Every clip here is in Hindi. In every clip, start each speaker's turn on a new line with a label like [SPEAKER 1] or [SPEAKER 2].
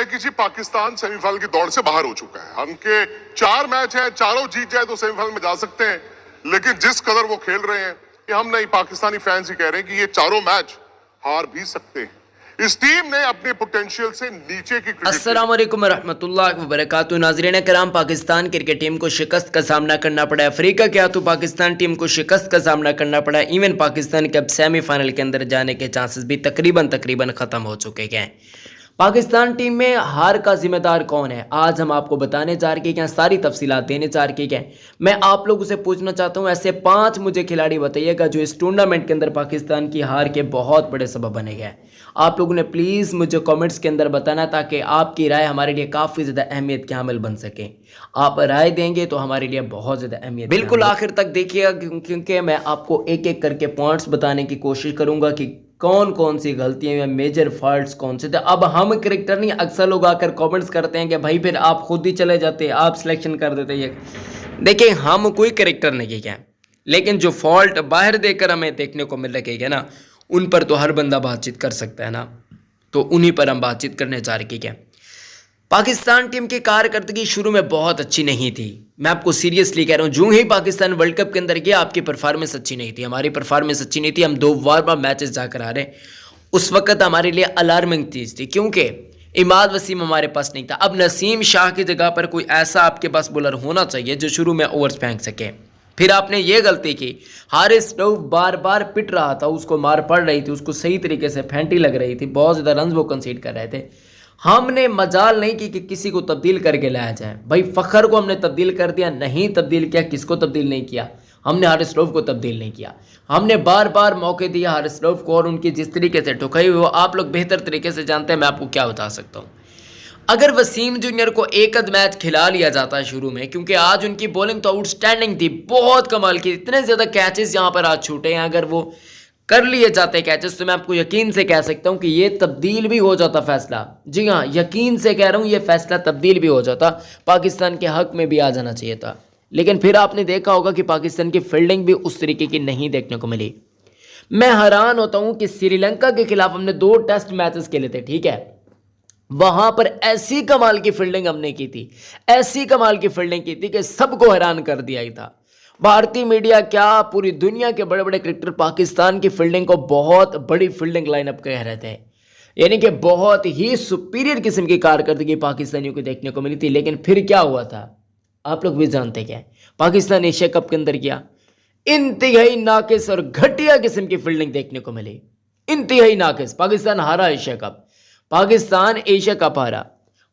[SPEAKER 1] है कि जी पाकिस्तान सेमीफाइनल की दौड़ से बाहर हो चुका है। उनके 4 मैच हैं, चारों जीत जाए तो सेमीफाइनल में जा सकते हैं, लेकिन जिस कदर वो खेल रहे हैं कि हम नहीं, पाकिस्तानी फैंस ही कह रहे हैं कि ये चारों मैच हार भी सकते हैं। इस टीम ने अपने पोटेंशियल से नीचे की
[SPEAKER 2] अस्सलाम वालेकुम रहमतुल्लाहि व बरकातुहू। नाज़रीन कराम, पाकिस्तान क्रिकेट टीम को शिकस्त का सामना करना पड़ा है। अफ्रीका क्या तो पाकिस्तान टीम को शिकस्त का सामना करना पड़ा है। इवन पाकिस्तान के अब सेमीफाइनल के अंदर जाने के चांसेस भी तकरीबन ख़त्म हो चुके हैं। पाकिस्तान टीम में हार का जिम्मेदार कौन है, आज हम आपको बताने जा रहे हैं, सारी तफसीलात देने जा रहे हैं। मैं आप लोगों से पूछना चाहता हूं, ऐसे 5 मुझे खिलाड़ी बताइएगा जो इस टूर्नामेंट के अंदर पाकिस्तान की हार के बहुत बड़े सबब बने गए। आप लोगों ने प्लीज़ मुझे कमेंट्स के अंदर बताना, ताकि आपकी राय हमारे लिए काफ़ी ज़्यादा अहमियत के हामिल बन सके। आप राय देंगे तो हमारे लिए बहुत ज़्यादा अहमियत। बिल्कुल आखिर तक देखिएगा, क्योंकि मैं आपको एक एक करके पॉइंट्स बताने की कोशिश करूँगा कि कौन कौन सी गलतियां या मेजर फॉल्ट्स कौन से थे। अब हम क्रिकेटर नहीं, अक्सर लोग आकर कमेंट्स करते हैं कि भाई फिर आप खुद ही चले जाते, आप सिलेक्शन कर देते। ये देखिए, हम कोई क्रिकेटर नहीं है, लेकिन जो फॉल्ट बाहर देकर हमें देखने को मिल रही है ना, उन पर तो हर बंदा बातचीत कर सकता है ना, तो उन्हीं पर हम बातचीत करने जा रहे हैं। पाकिस्तान टीम की कारकर्दगी शुरू में बहुत अच्छी नहीं थी, मैं आपको सीरियसली कह रहा हूँ। जो ही पाकिस्तान वर्ल्ड कप के अंदर गया, आपकी परफॉर्मेंस अच्छी नहीं थी, हमारी परफॉर्मेंस अच्छी नहीं थी। हम 2 बार मैचेस जाकर आ रहे, उस वक्त हमारे लिए अलार्मिंग चीज़ थी, क्योंकि इमाद वसीम हमारे पास नहीं था। अब नसीम शाह की जगह पर कोई ऐसा आपके पास बॉलर होना चाहिए जो शुरू में ओवर्स फेंक सके। फिर आपने ये गलती की, हारिस रऊफ बार बार पिट रहा था, उसको मार पड़ रही थी, उसको सही तरीके से फेंटी लग रही थी, बहुत ज़्यादा रन वो कंसीड कर रहे थे। हमने मजाल नहीं की कि किसी को तब्दील करके लाया जाए। भाई फ़खर को हमने तब्दील कर दिया, नहीं तब्दील किया। किसको तब्दील नहीं किया? हमने हारिस रऊफ को तब्दील नहीं किया। हमने बार बार मौके दिया हारिस रऊफ को, और उनकी जिस तरीके से ठुकाई वो आप लोग बेहतर तरीके से जानते हैं। मैं आपको क्या बता सकता हूँ, अगर वसीम जूनियर को एक आध मैच खिला लिया जाता है शुरू में, क्योंकि आज उनकी बॉलिंग तो आउटस्टैंडिंग थी, बहुत कमाल की, इतने ज़्यादा कैचेस यहाँ पर आज छूटे हैं, अगर वो कर लिए जाते कैचेस तो मैं आपको यकीन से कह सकता हूं कि ये तब्दील भी हो जाता फैसला। जी हाँ, यकीन से कह रहा हूं, ये फैसला तब्दील भी हो जाता, पाकिस्तान के हक में भी आ जाना चाहिए था। लेकिन फिर आपने देखा होगा कि पाकिस्तान की फील्डिंग भी उस तरीके की नहीं देखने को मिली। मैं हैरान होता हूं कि श्रीलंका के खिलाफ हमने 2 टेस्ट मैचेस खेले थे, ठीक है, वहां पर ऐसी कमाल की फील्डिंग हमने की थी, ऐसी कमाल की फील्डिंग की थी कि सबको हैरान कर दिया ही था। भारतीय मीडिया क्या, पूरी दुनिया के बड़े बड़े क्रिकेटर पाकिस्तान की फील्डिंग को बहुत बड़ी फील्डिंग लाइनअप कह रहे थे, यानी कि बहुत ही सुपीरियर किस्म की कारकर्दगी पाकिस्तानियों को देखने को मिली थी। लेकिन फिर क्या हुआ था, आप लोग भी जानते क्या, पाकिस्तान एशिया कप के अंदर गया, इंतहाई नाकिस और घटिया किस्म की फील्डिंग देखने को मिली, इंतहाई नाकिस। पाकिस्तान हारा Asia cup, Pakistan Asia cup हारा।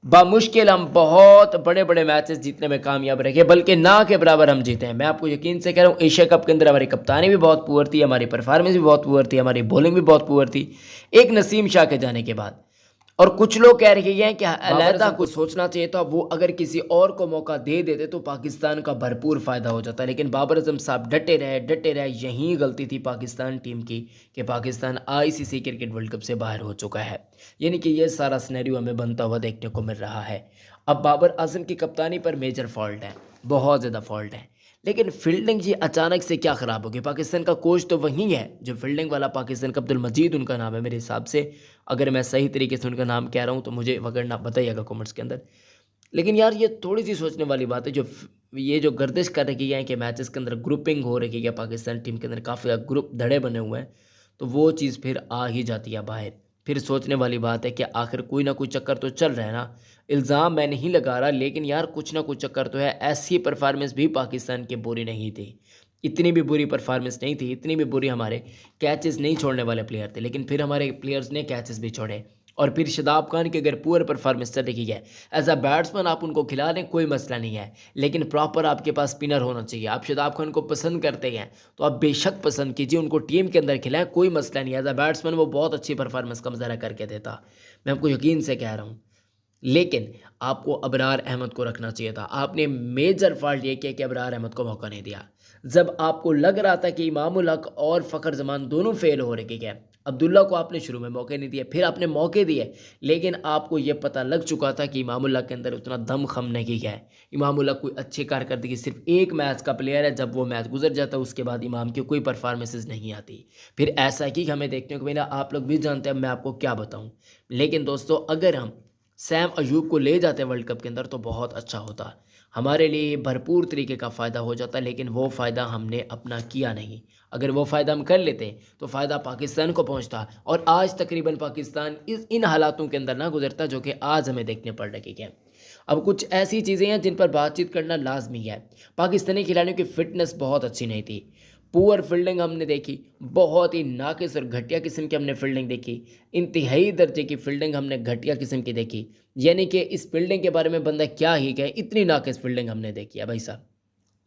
[SPEAKER 2] बामुश्किल हम बहुत बड़े बड़े मैचेस जीतने में कामयाब रहे, बल्कि ना के बराबर हम जीते हैं। मैं आपको यकीन से कह रहा हूँ, एशिया कप के अंदर हमारी कप्तानी भी बहुत पुअर थी, हमारी परफॉर्मेंस भी बहुत पुअर थी, हमारी बॉलिंग भी बहुत पुअर थी, एक नसीम शाह के जाने के बाद। और कुछ लोग कह रहे हैं कि अलहदा को सोचना चाहिए था, वो अगर किसी और को मौका दे देते तो पाकिस्तान का भरपूर फ़ायदा हो जाता। लेकिन बाबर आजम साहब डटे रहे। यही गलती थी पाकिस्तान टीम की कि Pakistan ICC cricket world cup से बाहर हो चुका है, यानी कि ये सारा सिनेरियो हमें बनता हुआ देखने को मिल रहा है। अब बाबर आजम की कप्तानी पर मेजर फॉल्ट है, बहुत ज़्यादा फॉल्ट है, लेकिन फील्डिंग जी अचानक से क्या ख़राब होगी। पाकिस्तान का कोच तो वही है जो फील्डिंग वाला, पाकिस्तान का अब्दुल मजीद उनका नाम है मेरे हिसाब से, अगर मैं सही तरीके से उनका नाम कह रहा हूँ तो मुझे वगैरह बताइएगा कमेंट्स के अंदर। लेकिन यार ये थोड़ी सी सोचने वाली बात है, जो गर्दिश कर रखी है कि मैचेस के अंदर ग्रुपिंग हो रही है, पाकिस्तान टीम के अंदर काफ़ी ग्रुप धड़े बने हुए हैं, तो वो चीज़ फिर आ ही जाती है बाहर। फिर सोचने वाली बात है कि आखिर कोई ना कोई चक्कर तो चल रहा है ना। इल्ज़ाम मैं नहीं लगा रहा, लेकिन यार कुछ ना कुछ चक्कर तो है। ऐसी परफॉर्मेंस भी पाकिस्तान की बुरी नहीं थी, इतनी भी बुरी परफॉर्मेंस नहीं थी, इतनी भी बुरी हमारे कैचेस नहीं छोड़ने वाले प्लेयर थे, लेकिन फिर हमारे प्लेयर्स ने कैचेस भी छोड़े। और फिर शादाब खान की अगर पूअर परफॉर्मेंस चल रही है, एज अ बैट्समैन आप उनको खिला लें, कोई मसला नहीं है, लेकिन प्रॉपर आपके पास स्पिनर होना चाहिए। आप शादाब खान को पसंद करते हैं तो आप बेशक पसंद कीजिए, उनको टीम के अंदर खिलाएं, कोई मसला नहीं है। एज अ बैट्समैन वो बहुत अच्छी परफॉर्मेंस का मुजाहरा करके देता, मैं आपको यकीन से कह रहा हूँ। लेकिन आपको अबरार अहमद को रखना चाहिए था। आपने मेजर फॉल्ट ये किया कि अबरार अहमद को मौका नहीं दिया। जब आपको लग रहा था कि इमामुल हक और फ़खर जमान दोनों फेल हो रहे हैं, अब्दुल्ला को आपने शुरू में मौके नहीं दिए, फिर आपने मौके दिए, लेकिन आपको ये पता लग चुका था कि इमामुल हक के अंदर उतना दम खम नहीं है। इमामुल हक कोई अच्छी कारकर्दगी, सिर्फ एक मैच का प्लेयर है, जब वो मैच गुजर जाता है उसके बाद इमाम की कोई परफॉर्मेंसेज नहीं आती। फिर ऐसा ही हमें देखने को मिला, आप लोग भी जानते हैं, मैं आपको क्या बताऊँ। लेकिन दोस्तों, अगर हम सैम अयूब को ले जाते वर्ल्ड कप के अंदर तो बहुत अच्छा होता, हमारे लिए भरपूर तरीके का फ़ायदा हो जाता, लेकिन वो फ़ायदा हमने अपना किया नहीं। अगर वो फ़ायदा हम कर लेते तो फ़ायदा पाकिस्तान को पहुंचता और आज तकरीबन पाकिस्तान इन हालातों के अंदर ना गुजरता जो कि आज हमें देखने पड़ रही हैं। अब कुछ ऐसी चीज़ें हैं जिन पर बातचीत करना लाजमी है। पाकिस्तानी खिलाड़ियों की फ़िटनेस बहुत अच्छी नहीं थी, पुअर फील्डिंग हमने देखी, बहुत ही नाकिस और घटिया किस्म की हमने फील्डिंग देखी, इंतहाई दर्जे की फील्डिंग हमने घटिया किस्म की देखी। यानी कि इस फील्डिंग के बारे में बंदा क्या ही कहे, इतनी नाकिस फील्डिंग हमने देखी है भाई साहब।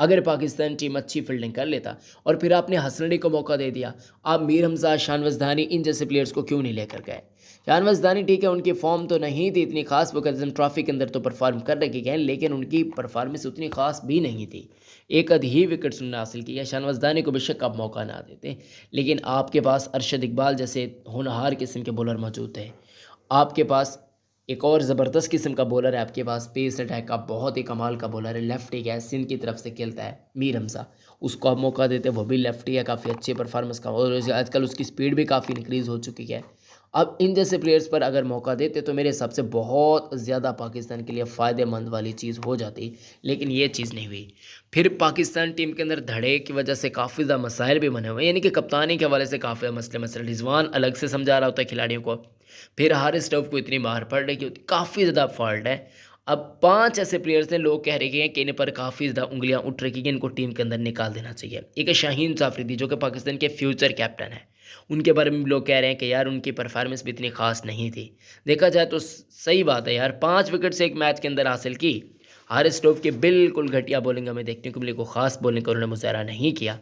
[SPEAKER 2] अगर पाकिस्तान टीम अच्छी फील्डिंग कर लेता और फिर आपने हसन अली को मौका दे दिया, आप मीर हमजा, शानवाज धानी इन जैसे प्लेयर्स को क्यों नहीं लेकर गए? शानवाज धानी ठीक है, उनकी फॉर्म तो नहीं थी इतनी खास, वो कज़न ट्रॉफी के अंदर तो परफॉर्म कर रखे गए, लेकिन उनकी परफॉर्मेंस उतनी खास भी नहीं थी। एक आध ही विकेट्स उन्होंने हासिल किया। शानवाज धानी को बेशक आप मौका ना देते, लेकिन आपके पास अरशद इकबाल जैसे होनहार किस्म के बॉलर मौजूद थे। आपके पास एक और ज़बरदस्त किस्म का बॉलर है, आपके पास पेस अटैक का बहुत ही कमाल का बॉलर है, लेफ्टी है, सिंध की तरफ से खेलता है मीर हमजा, उसको आप मौका देते, वो भी लेफ्टी है, काफ़ी अच्छी परफॉर्मेंस का, और आजकल उसकी स्पीड भी काफ़ी इंक्रीज़ हो चुकी है। अब इन जैसे प्लेयर्स पर अगर मौका देते तो मेरे हिसाब से बहुत ज़्यादा पाकिस्तान के लिए फ़ायदेमंद वाली चीज़ हो जाती, लेकिन ये चीज़ नहीं हुई। फिर पाकिस्तान टीम के अंदर धड़े की वजह से काफ़ी ज़्यादा मसाइल भी बने हुए हैं, यानी कि कप्तानी के हवाले से काफ़ी मसले रिजवान अलग से समझा रहा होता है खिलाड़ियों को, फिर हारिस रऊफ को इतनी मार पड़ रही होती, काफ़ी ज़्यादा फॉल्ट है। अब 5 ऐसे प्लेयर्स हैं, लोग कह रहे हैं कि इन पर काफ़ी ज़्यादा उंगलियां उठ रही हैं, इनको टीम के अंदर निकाल देना चाहिए। एक है शाहीन जाफरीदी जो कि पाकिस्तान के फ्यूचर कैप्टन है, उनके बारे में लोग कह रहे हैं कि यार उनकी परफॉर्मेंस भी इतनी खास नहीं थी। देखा जाए तो सही बात है यार, 5 विकेट से एक मैच के अंदर हासिल की। हारिस रऊफ की बिल्कुल घटिया बॉलिंग हमें देखने को मिली, को ख़ास बॉलिंग का उन्होंने मुजाहरा नहीं किया।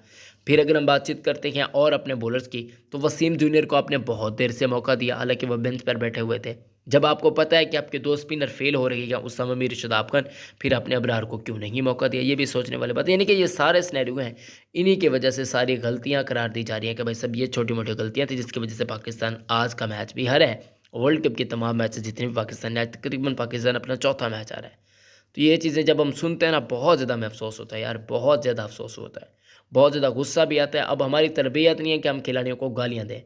[SPEAKER 2] फिर अगर हम बातचीत करते हैं और अपने बॉलर्स की, तो वसीम जूनियर को आपने बहुत देर से मौका दिया, हालांकि वह बेंच पर बैठे हुए थे। जब आपको पता है कि आपके 2 स्पिनर फेल हो रही है, उस समय मीर शादाब खान, फिर आपने अबरार को क्यों नहीं मौका दिया? ये भी सोचने वाली बात है। यानी कि ये सारे सिनेरियो हैं, इन्हीं की वजह से सारी गलतियां करार दी जा रही हैं कि भाई सब ये छोटी मोटी गलतियां थी जिसकी वजह से पाकिस्तान आज का मैच भी हारा है। वर्ल्ड कप के तमाम मैच जितने भी पाकिस्तान ने, आज तकरीबन पाकिस्तान अपना चौथा मैच आ रहा है। तो ये चीज़ें जब हम सुनते हैं ना, बहुत ज़्यादा हमें अफसोस होता है यार, बहुत ज़्यादा अफसोस होता है, बहुत ज़्यादा गुस्सा भी आता है। अब हमारी तरबियत नहीं है कि हम खिलाड़ियों को गालियाँ दें,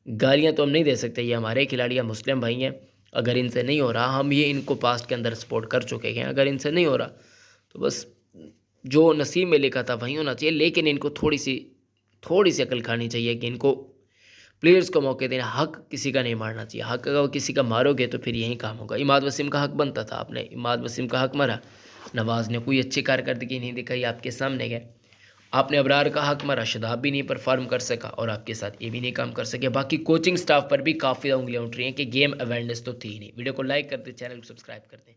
[SPEAKER 2] गालियाँ तो हम नहीं दे सकते, ये हमारे खिलाड़ी हैं, मुस्लिम भाई हैं, अगर इनसे नहीं हो रहा, हम ये इनको पास्ट के अंदर सपोर्ट कर चुके हैं, अगर इनसे नहीं हो रहा तो बस जो नसीब में लिखा था वही होना चाहिए। लेकिन इनको थोड़ी सी अकल खानी चाहिए कि इनको प्लेयर्स को मौके देना, हक किसी का नहीं मारना चाहिए। हक अगर किसी का मारोगे तो फिर यही काम होगा। इमाद वसीम का हक बनता था, आपने इमाद वसीम का हक मारा, नवाज़ ने कोई अच्छी कारकर्दगी नहीं दिखाई, आपके सामने गए। आपने अबरार का हक मारा, शादाब भी नहीं परफॉर्म कर सका और आपके साथ ये भी नहीं काम कर सके। बाकी कोचिंग स्टाफ पर भी काफ़ी उंगलियां उठ रही हैं कि गेम अवेयरनेस तो थी ही नहीं। वीडियो को लाइक कर दें, चैनल को सब्सक्राइब कर दें।